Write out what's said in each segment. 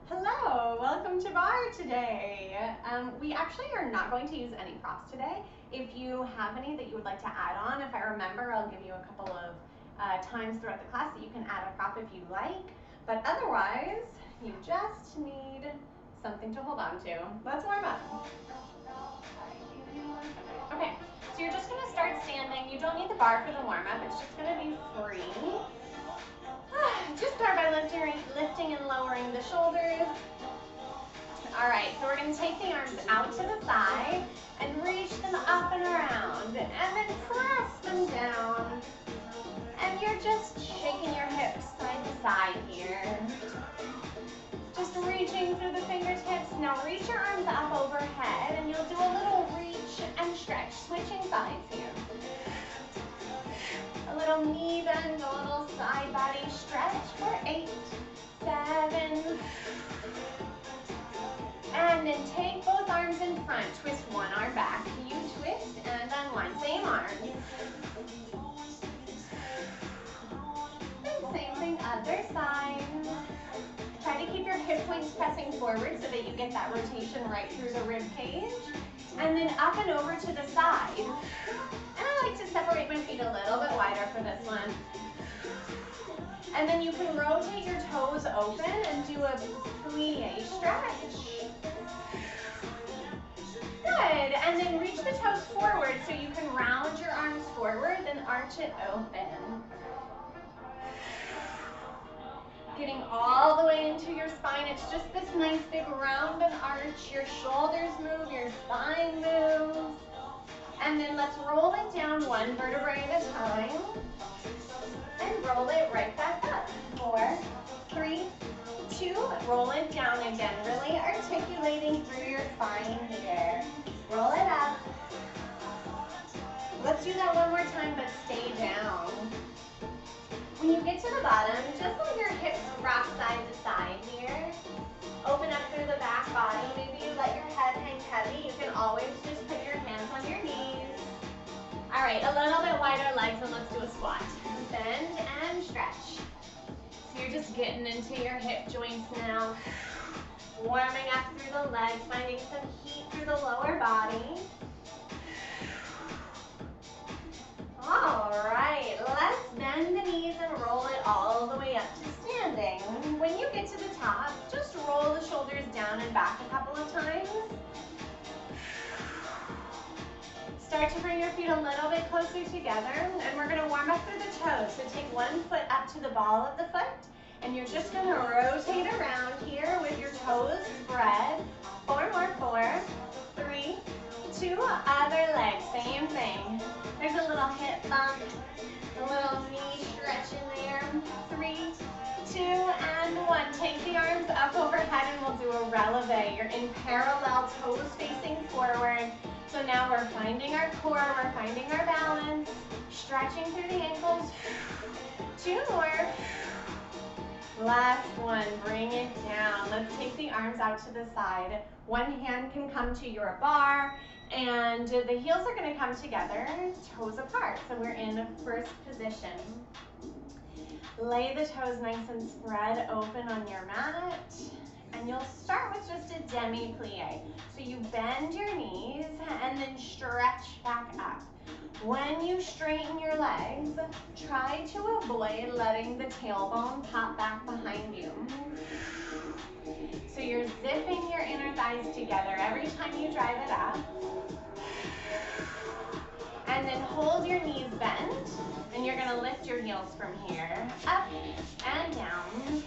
Hello, welcome to Barre today. We actually are not going to use any props today. If you have any that you would like to add on, if I remember, I'll give you a couple of times throughout the class that you can add a prop if you like. But otherwise, you just need something to hold on to. Let's warm up. Okay, so you're just gonna start standing. You don't need the bar for the warm up. It's just gonna be free. Just start by lifting and lowering the shoulders. All right, so we're gonna take the arms out to the side and reach them up and around, and then press them down. And you're just shaking your hips side to side here. Just reaching through the fingertips. Now reach your arms up overhead, and you'll do a little reach and stretch, switching sides here. A little knee bend, a little side body stretch for 8, 7, and then take both arms in front. Twist one arm back. You twist and unwind. Same arm. And same thing, other side. Try to keep your hip points pressing forward so that you get that rotation right through the rib cage. And then up and over to the side. And I like to separate my feet a little bit wider for this one. And then you can rotate your toes open and do a plie stretch. Good, and then reach the toes forward so you can round your arms forward and arch it open. Getting all the way into your spine. It's just this nice big round and arch. Your shoulders move, your spine moves. And then let's roll it down one vertebrae at a time. And roll it right back up. 4, 3, 2, roll it down again. Really articulating through your spine here. Roll it up. Let's do that one more time, but stay down. When you get to the bottom, just let your hips rock side to side here. Open up through the back body. Maybe you let your head hang heavy. You can always just put your hands on your knees. All right, a little bit wider legs, and let's do a squat. Bend and stretch. So you're just getting into your hip joints now. Warming up through the legs, finding some heat through the lower body. All right, let's bend the knees and roll it all the way up to standing. When you get to the top, just roll the shoulders down and back a couple of times. Start to bring your feet a little bit closer together, and we're gonna warm up through the toes. So take one foot up to the ball of the foot, and you're just gonna rotate around here with your toes spread. 4 more, 4, 3, 2, other leg, same thing. There's a little hip bump, a little knee stretch in there. 3, 2, and 1. Take the arms up overhead and we'll do a releve. You're in parallel, toes facing forward. So now we're finding our core, we're finding our balance, stretching through the ankles. 2 more. Last one, bring it down. Let's take the arms out to the side. One hand can come to your bar, and the heels are gonna come together, toes apart. So we're in first position. Lay the toes nice and spread open on your mat, and you'll start with just a demi-plie. So you bend your knees and then stretch back up. When you straighten your legs, try to avoid letting the tailbone pop back behind you. So you're zipping your inner thighs together every time you drive it up. And then hold your knees bent, and you're gonna lift your heels from here, up and down.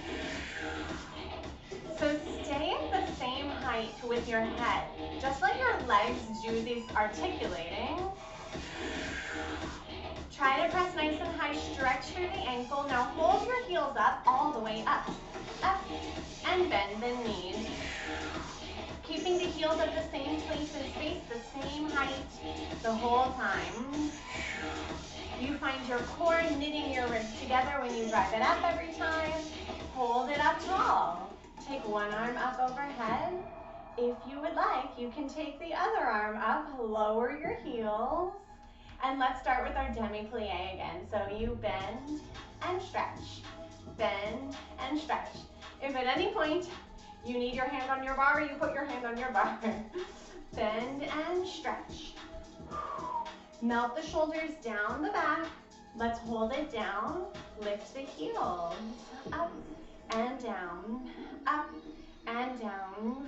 So stay at the same height with your head. Just let your legs do these articulating. Try to press nice and high, stretch through the ankle. Now hold your heels up all the way up, and bend the knees. Keeping the heels at the same place in space, the same height the whole time. You find your core knitting your ribs together when you drive it up every time. Hold it up tall. Take one arm up overhead. If you would like, you can take the other arm up, lower your heels, and let's start with our demi-plie again. So you bend and stretch, bend and stretch. If at any point You need your hand on your bar, you put your hand on your bar. Bend and stretch. Melt the shoulders down the back. Let's hold it down. Lift the heels. Up and down. Up and down.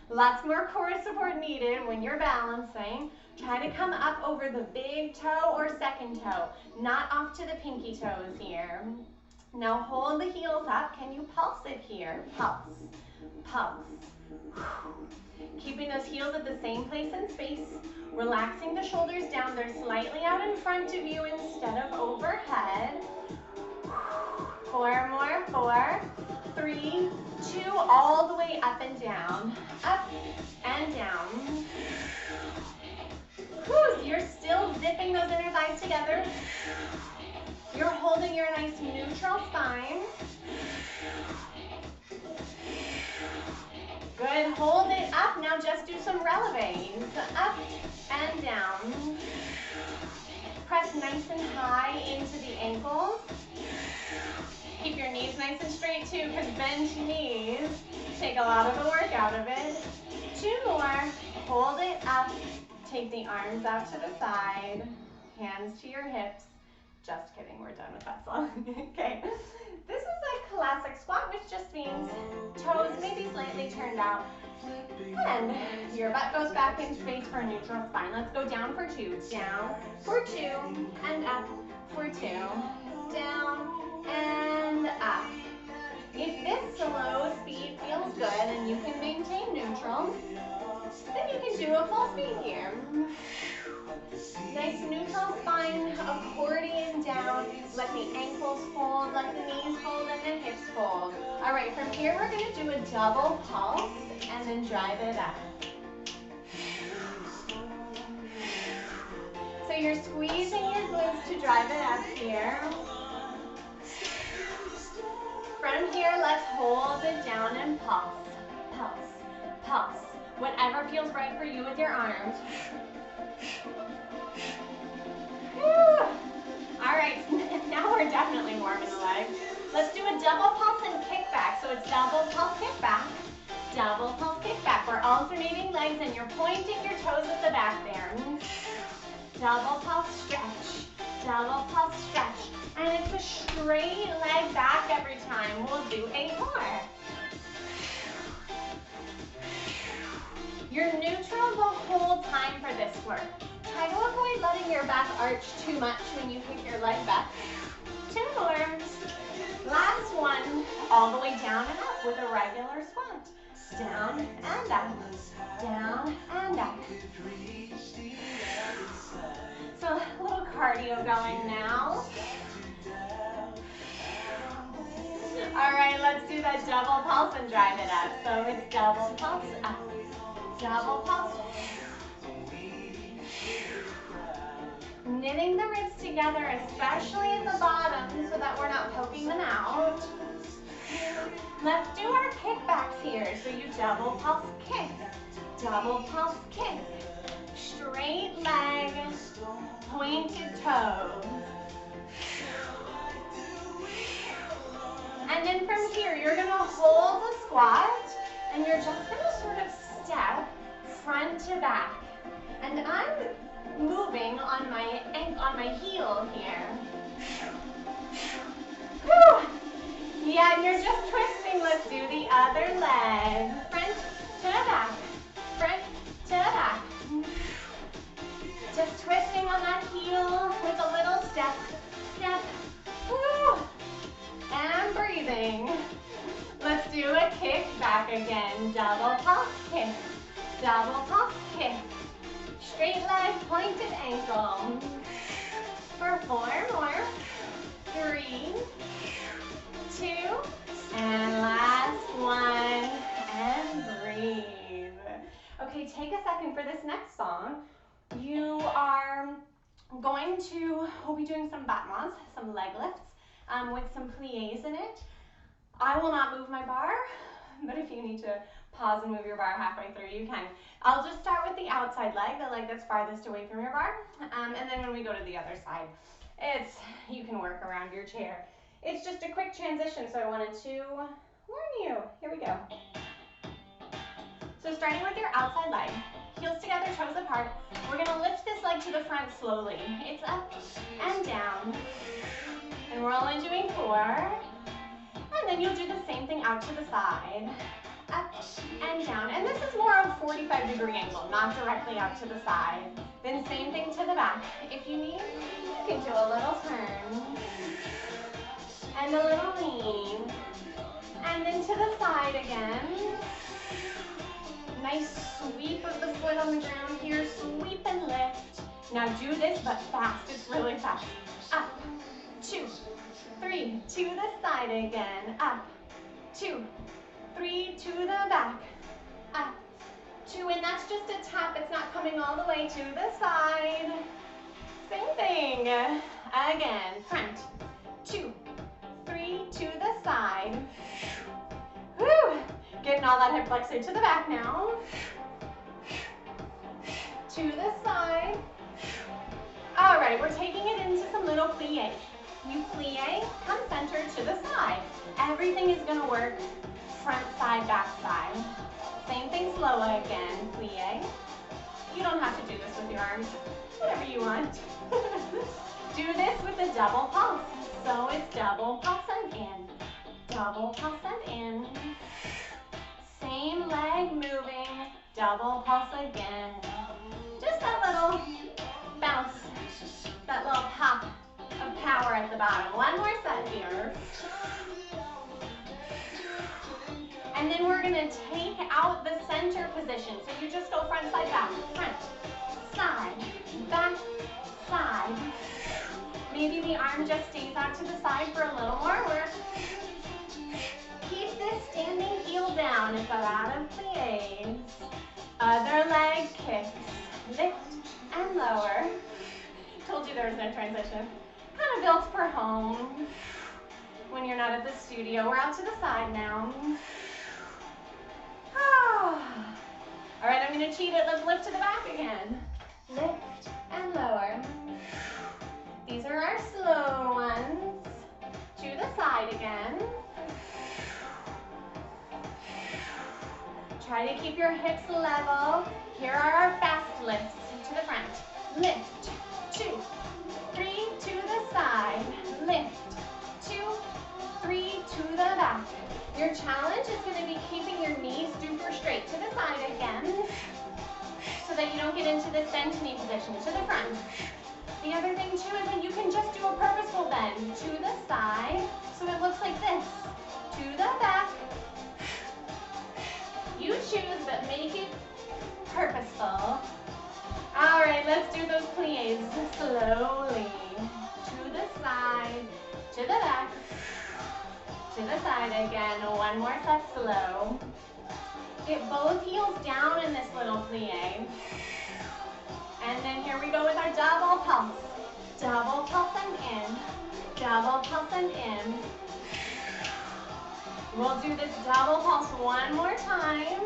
Lots more core support needed when you're balancing. Try to come up over the big toe or second toe, not off to the pinky toes here. Now hold the heels up. Can you pulse it here? Pulse, pulse. Keeping those heels at the same place in space. Relaxing the shoulders down. They're slightly out in front of you instead of overhead. 4 more, 4, 3, 2, all the way up and down. Up and down. Whew, you're still zipping those inner thighs together. You're holding your nice neutral spine. Good, hold it up. Now just do some releves. Up and down. Press nice and high into the ankles. Keep your knees nice and straight too, because bent knees take a lot of the work out of it. 2 more. Hold it up. Take the arms out to the side. Hands to your hips. Just kidding, we're done with that song. Okay. This is a classic squat, which just means toes may be slightly turned out. And your butt goes back in space for a neutral spine. Let's go down for 2. Down for 2. And up for 2. Down and up. If this slow speed feels good and you can maintain neutral, then you can do a full speed here. Nice neutral spine, accordion down. Let the ankles fold, let the knees fold, and the hips fold. All right, from here we're going to do a double pulse and then drive it up. So you're squeezing your glutes to drive it up here. From here, let's hold it down and pulse, pulse, pulse. Whatever feels right for you with your arms. Whew. All right, now we're definitely warming the legs. Let's do a double pulse and kick back. So it's double pulse, kick back, double pulse, kick back. We're alternating legs and you're pointing your toes at the back there. Double pulse, stretch, double pulse, stretch. And it's a straight leg back every time. We'll do 8 more. You're neutral the whole time for this work. Try to avoid letting your back arch too much when you kick your leg back. 2 more. Last one. All the way down and up with a regular squat. Down and up. Down and up. So a little cardio going now. All right, let's do that double pulse and drive it up. So it's double pulse up. Double pulse. Knitting the ribs together, especially at the bottom, so that we're not poking them out. Let's do our kickbacks here. So you double pulse kick, double pulse kick, straight leg, pointed toes. And then from here, you're gonna hold the squat, and you're just gonna sort of step front to back. And I'm moving on my heel here. Whew. Yeah, and you're just twisting. Let's do the other leg. Front to back. Front to back. Just twisting on that heel with a little step. Step. Whew. And breathing. Let's do a kick back again. Double pulse kick. Double pulse kick. Straight leg, pointed ankle. For 4 more. 3, 2, and last one. And breathe. Okay, take a second for this next song. You are going to, we'll be doing some battements, some leg lifts, with some pliés in it. I will not move my bar, but if you need to pause and move your bar halfway through, you can. I'll just start with the outside leg, the leg that's farthest away from your bar, and then when we go to the other side, you can work around your chair. It's just a quick transition, so I wanted to warn you 2. Here we go. So starting with your outside leg, heels together, toes apart, we're gonna lift this leg to the front slowly. It's up and down. And we're only doing 4. And then you'll do the same thing out to the side. Up and down. And this is more of a 45-degree angle, not directly out to the side. Then same thing to the back. If you need, you can do a little turn. And a little lean. And then to the side again. Nice sweep of the foot on the ground here. Sweep and lift. Now do this, but fast. It's really fast. Up, 2, 3. To the side again. Up, 2, 3. To the back. Up, 2. And that's just a tap. It's not coming all the way to the side. Same thing. Again. Front. 2, 3. To the side. Whew. Getting all that hip flexor to the back now. To the side. All right, we're taking it into some little pliés. You plie, come center to the side. Everything is gonna work front side, back side. Same thing slow again, plie. You don't have to do this with your arms, whatever you want. Do this with a double pulse. So it's double pulse and in, double pulse and in. Same leg moving, double pulse again. Just that little bounce, that little pop of power at the bottom. One more set here. And then we're gonna take out the center position. So you just go front, side, back, front, side, back, side. Maybe the arm just stays out to the side for a little more work. Keep this standing heel down and go out of pliés. Other leg kicks. Lift and lower. Told you there was no transition. Kind of built for home. When you're not at the studio, we're out to the side now. All right, I'm gonna cheat it. Let's lift to the back again. Lift and lower. These are our slow ones. To the side again. Try to keep your hips level. Here are our fast lifts to the front. Lift, 2, 3, to the side. Lift, 2, 3, to the back. Your challenge is going to be keeping your knees super straight to the side again so that you don't get into this bent knee position. To the front. The other thing too is that you can just do a purposeful bend to the side so it looks like this. To the back. You choose, but make it purposeful. All right, let's do those pliés slowly. To the side, to the back, to the side again. One more set slow. Get both heels down in this little plié. And then here we go with our double pulse. Double pulse and in, double pulse and in. We'll do this double pulse one more time.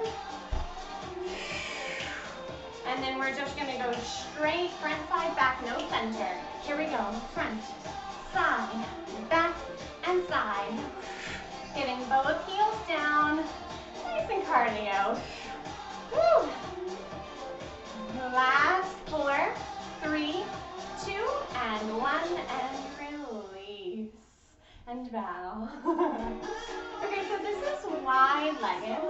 And then we're just gonna go straight front, side, back, no center. Here we go, front, side, back, and side. Getting both heels down, nice and cardio. Woo. Last 4, 3, 2, and 1, and release. And bow. Okay, so this is wide-legged.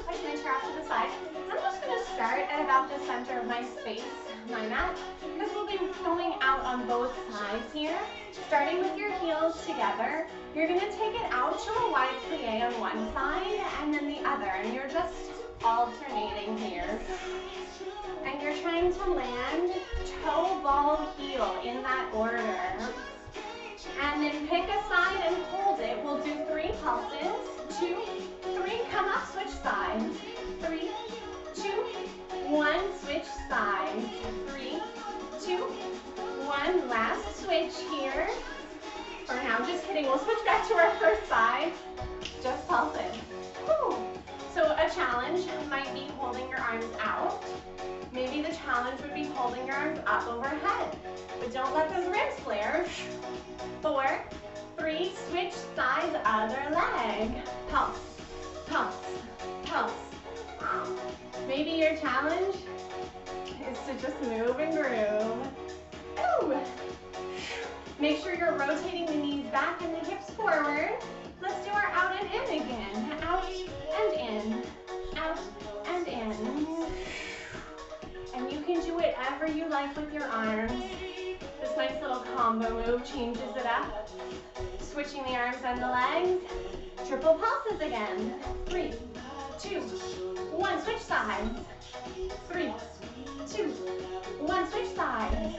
Push my chair off to the side. I'm just going to start at about the center of my space, my mat, because we'll be going out on both sides here. Starting with your heels together, you're going to take it out to a wide plie on one side and then the other, and you're just alternating here. And you're trying to land toe, ball, heel in that order. And then pick a side and hold it. We'll do 3 pulses. 2, 3, come up, switch sides. 3, 2, 1, switch sides. 3, 2, 1, last switch here. For now, just kidding, we'll switch back to our first side. Just pulse it. Whew. So a challenge might be holding your arms out. Maybe the challenge would be holding your arms up overhead. But don't let those ribs flare. 4, 3, switch sides, other leg. pulse, pulse, pulse. Maybe your challenge is to just move and groove. Ooh. Make sure you're rotating the knees back and the hips forward. Let's do our out and in again. Out and in, out and in. And you can do whatever you like with your arms. This nice little combo move changes it up. Switching the arms and the legs. Triple pulses again. 3, 2, 1, switch sides. 3, 2, 1, switch sides.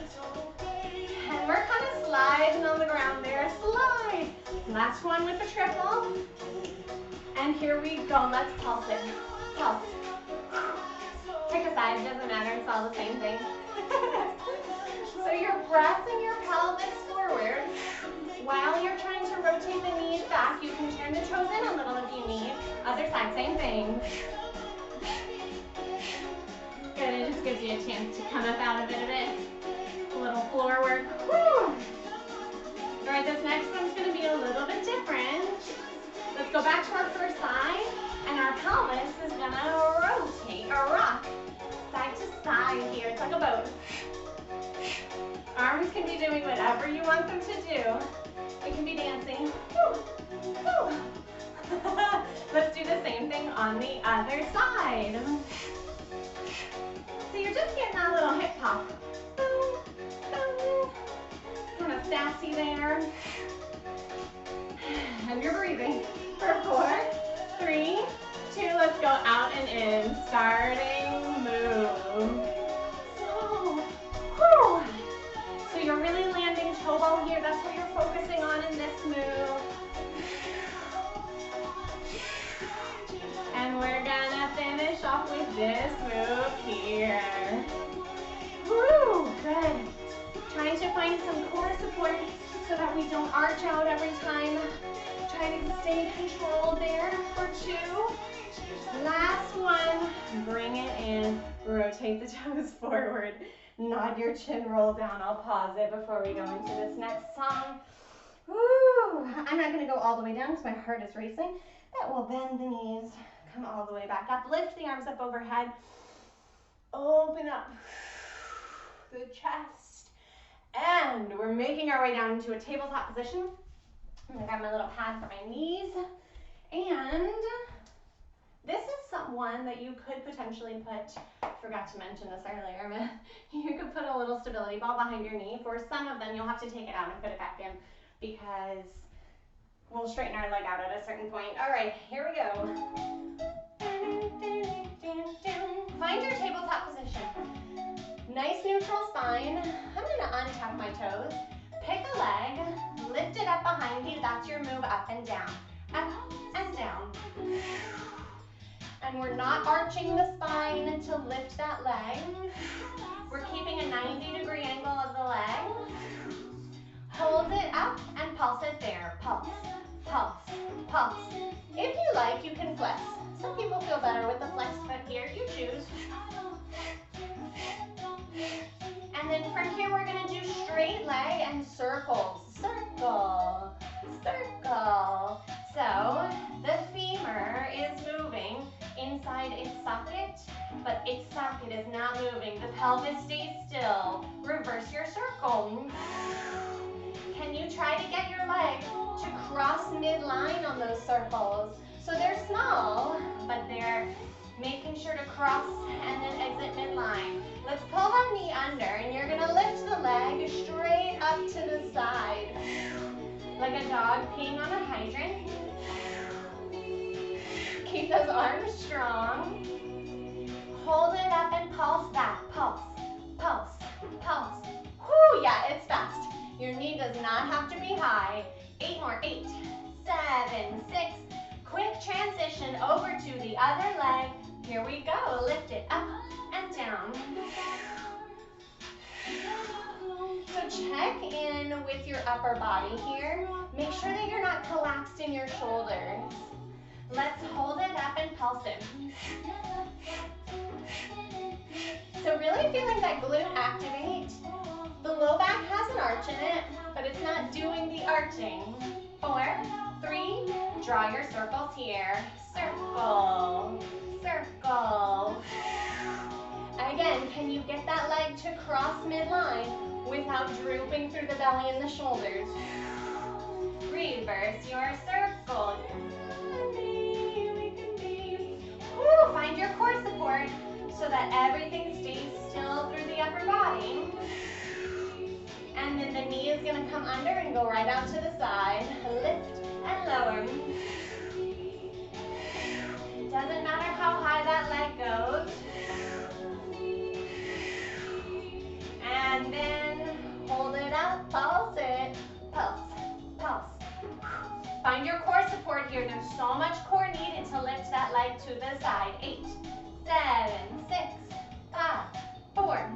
And we're kind of sliding on the ground there. Slide. Last one with the triple. And here we go. Let's pulse it. Pulse. Pick a side, doesn't matter. It's all the same thing. So you're pressing your pelvis forward while you're trying to rotate the knees back. You can turn the toes in a little if you need. Other side, same thing. Good, it just gives you a chance to come up out of it a bit. A little floor work. Woo! All right, this next one's going to be a little bit different. Let's go back to our first side, and our pelvis is going to rotate or rock side to side here. It's like a boat. Arms can be doing whatever you want them to do. It can be dancing. Woo! Woo! Let's do the same thing on the other side. So you're just getting that little hip hop. Boom, boom. Kind of sassy there. And you're breathing. For 4, 3, 2, let's go out and in. Starting move. So you're really landing toe ball here. That's what you're focusing on in this move. And we're gonna finish off with this move here. Woo, good. Trying to find some core support so that we don't arch out every time. Try to stay controlled there for 2. Last one, bring it in, rotate the toes forward, nod your chin, roll down. I'll pause it before we go into this next song. Woo! I'm not gonna go all the way down because my heart is racing. That will bend the knees, come all the way back up, lift the arms up overhead, open up the chest, and we're making our way down into a tabletop position. I'm gonna grab my little pad for my knees, and this is one that you could potentially put, forgot to mention this earlier, but you could put a little stability ball behind your knee. For some of them, you'll have to take it out and put it back in because we'll straighten our leg out at a certain point. All right, here we go. Find your tabletop position. Nice neutral spine. I'm gonna untap my toes. Pick a leg, lift it up behind you. That's your move up and down. Up and down. And we're not arching the spine to lift that leg. We're keeping a 90-degree angle of the leg. Hold it up and pulse it there. Pulse, pulse, pulse. If you like, you can flex. Some people feel better with the flex foot here. You choose. And then from here, we're going to do straight leg and circles. Circle, circle. So the femur is moving inside its socket, but its socket is not moving. The pelvis stays still. Reverse your circle. Can you try to get your leg to cross midline on those circles? So they're small, but they're making sure to cross and then exit midline. Let's pull that knee under, and you're gonna lift the leg straight up to the side. Like a dog peeing on a hydrant. Keep those arms strong. Hold it up and pulse back. Pulse, pulse, pulse. Whoo, yeah, it's fast. Your knee does not have to be high. 8 more, 8, 7, 6. Quick transition over to the other leg. Here we go. Lift it up and down. So check in with your upper body here. Make sure that you're not collapsed in your shoulders. Let's hold it up and pulse it. So really feeling that glute activate. The low back has an arch in it, but it's not doing the arching. 4, 3, Draw your circles here. Circle, circle. Again, can you get that leg to cross midline without drooping through the belly and the shoulders? Reverse your circle. We can be. Woo, find your core support so that everything stays still through the upper body. And then the knee is going to come under and go right out to the side. Lift and lower. Doesn't matter how high that leg goes. And then hold it up, pulse it, pulse, pulse. Find your core support here. There's so much core needed to lift that leg to the side. 8, 7, 6, 5, 4,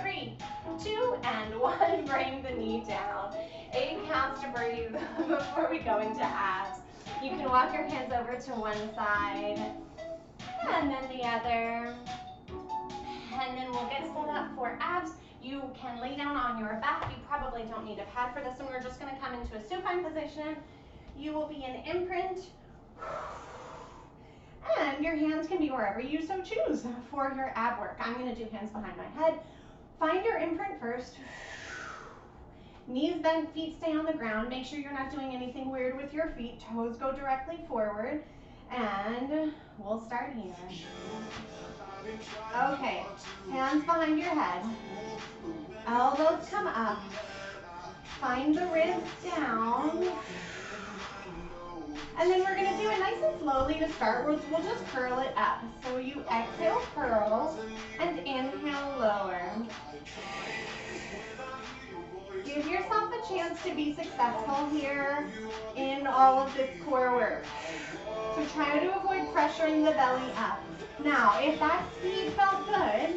3, 2, and 1. Bring the knee down. 8 counts to breathe before we go into abs. You can walk your hands over to one side and then the other. And then we'll get set up for abs. You can lay down on your back. You probably don't need a pad for this one. We're just going to come into a supine position. You will be in imprint. And your hands can be wherever you so choose for your ab work. I'm going to do hands behind my head. Find your imprint first. Knees bent, feet stay on the ground. Make sure you're not doing anything weird with your feet. Toes go directly forward. And we'll start here. Okay, hands behind your head. Elbows come up. Find the ribs down. And then we're going to do it nice and slowly to start. We'll just curl it up. So you exhale, curl, and inhale, lower. Give yourself a chance to be successful here in all of this core work. So try to avoid pressuring the belly up. Now, if that speed felt good,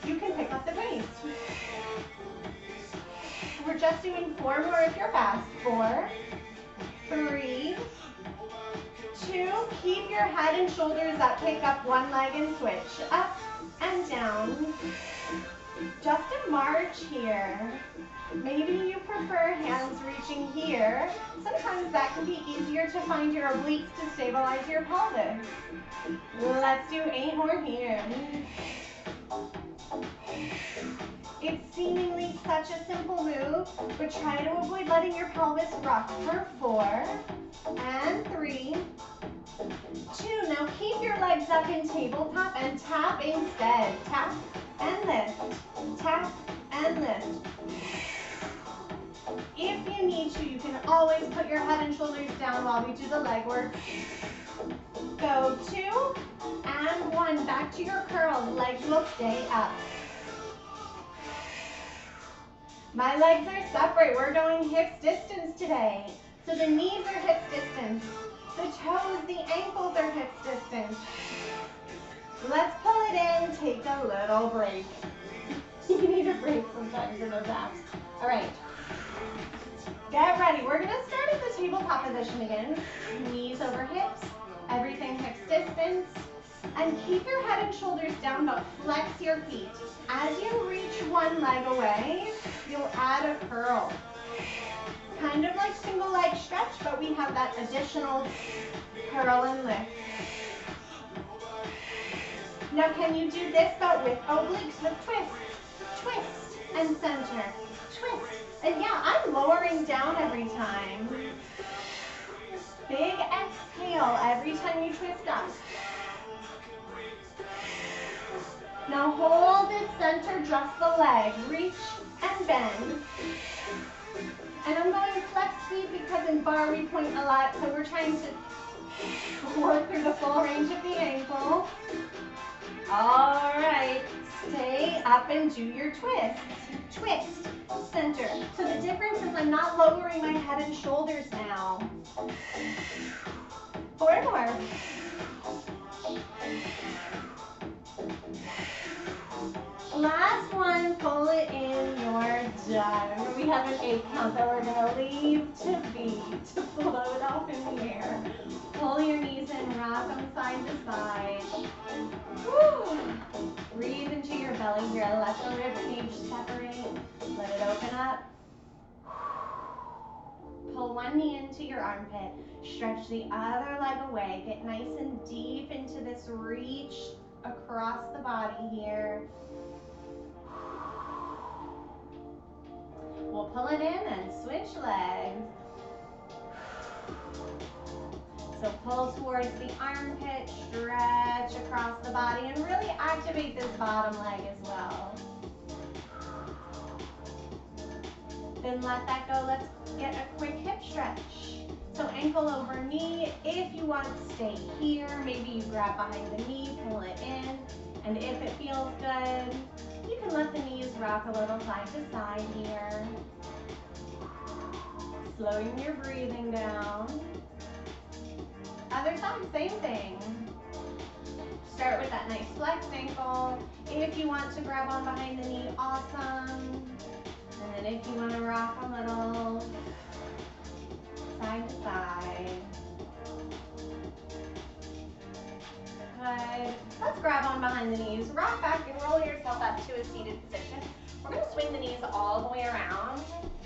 you can pick up the pace. We're just doing 4 more if you're fast. 4, 3, 2, keep your head and shoulders up, pick up one leg and switch, up and down. Just a march here. Maybe you prefer hands reaching here. Sometimes that can be easier to find your obliques to stabilize your pelvis. Let's do 8 more here. It's seemingly such a simple move, but try to avoid letting your pelvis rock for 4 and 3, 2. Now keep your legs up in tabletop and tap instead. Tap and lift. Tap and lift. If you need to, you can always put your head and shoulders down while we do the leg work. Go 2 and 1. Back to your curls. Legs will stay up. My legs are separate. We're going hips distance today. So the knees are hips distance. The toes, the ankles are hips distance. Let's pull it in. Take a little break. You need a break sometimes in those abs. All right. Get ready. We're going to start at the tabletop position again. Knees over hips. Everything hips distance. And keep your head and shoulders down, but flex your feet. As you reach one leg away, you'll add a curl. Kind of like single leg stretch, but we have that additional curl and lift. Now can you do this, but with obliques, with twists, twist, and center, twist. And yeah, I'm lowering down every time. Big exhale every time you twist up. Now hold it, center, just the leg. Reach and bend. And I'm going to flex feet because in bar we point a lot, so we're trying to work through the full range of the ankle. All right, stay up and do your twist. Twist, center. So the difference is I'm not lowering my head and shoulders now. 4 more. Last one, pull it in, you're done. We have an 8 count that we're gonna leave to be, to float off in the air. Pull your knees in, rock them side to side. Woo. Breathe into your belly here, let the rib cage separate, let it open up. Pull pull one knee into your armpit, stretch the other leg away, get nice and deep into this reach across the body here. We'll pull it in and switch legs. So pull towards the armpit, stretch across the body, and really activate this bottom leg as well. Then let that go. Let's get a quick hip stretch. So ankle over knee. If you want to stay here, maybe you grab behind the knee, pull it in, and if it feels good, you can let the knees rock a little side to side here. Slowing your breathing down. Other side, same thing. Start with that nice flex ankle. If you want to grab on behind the knee, awesome. And then if you want to rock a little, side to side. Good. Let's grab on behind the knees. Rock back and roll yourself up to a seated position. We're going to swing the knees all the way around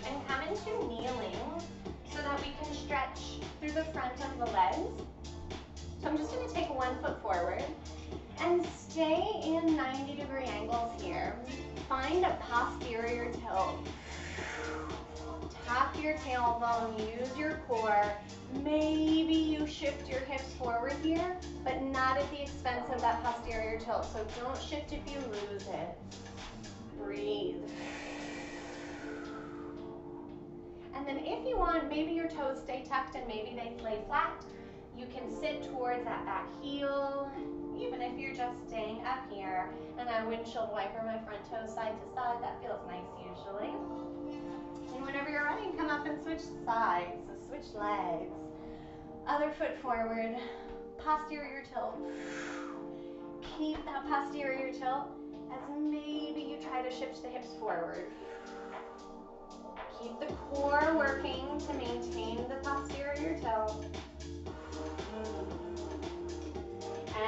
and come into kneeling so that we can stretch through the front of the legs. So I'm just going to take one foot forward and stay in 90-degree angles here. Find a posterior tilt. Tap your tailbone, use your core. Maybe you shift your hips forward here, but not at the expense of that posterior tilt. So don't shift if you lose it. Breathe. And then if you want, maybe your toes stay tucked and maybe they lay flat. You can sit towards that back heel, even if you're just staying up here. And I windshield wiper my front toes side to side. That feels nice usually. And whenever you're ready, come up and switch sides. So switch legs. Other foot forward. Posterior tilt. Keep that posterior tilt as maybe you try to shift the hips forward. Keep the core working to maintain the posterior tilt.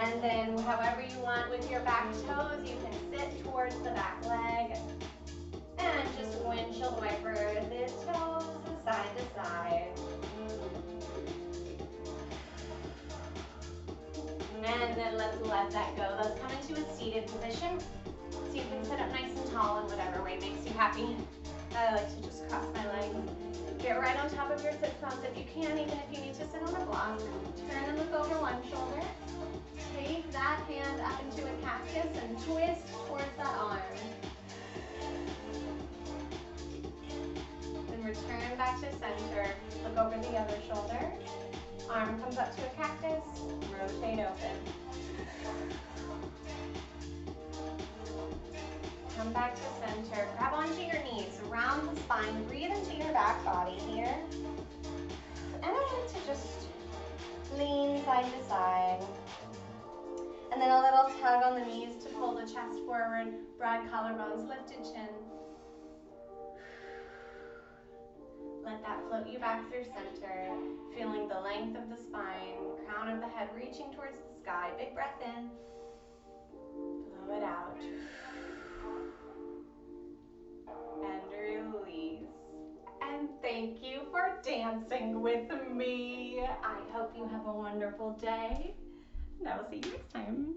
And then however you want with your back toes, you can sit towards the back leg and just windshield wiper the toes side to side. And then let's let that go. Let's come into a seated position. So you can sit up nice and tall in whatever way makes you happy. I like to just cross my legs. Get right on top of your sit bones if you can, even if you need to sit on a block. Turn and look over one shoulder. Take that hand up into a cactus and twist towards that arm. Then return back to center. Look over the other shoulder. Arm comes up to a cactus. Rotate open. Come back to center. Grab onto your knees. Round the spine. Breathe into your back body here. And I want to just lean side to side. And then a little tug on the knees to pull the chest forward. Broad collarbones, lifted chin. Let that float you back through center. Feeling the length of the spine. Crown of the head reaching towards the sky. Big breath in. Blow it out. And release. And thank you for dancing with me. I hope you have a wonderful day. And I will see you next time.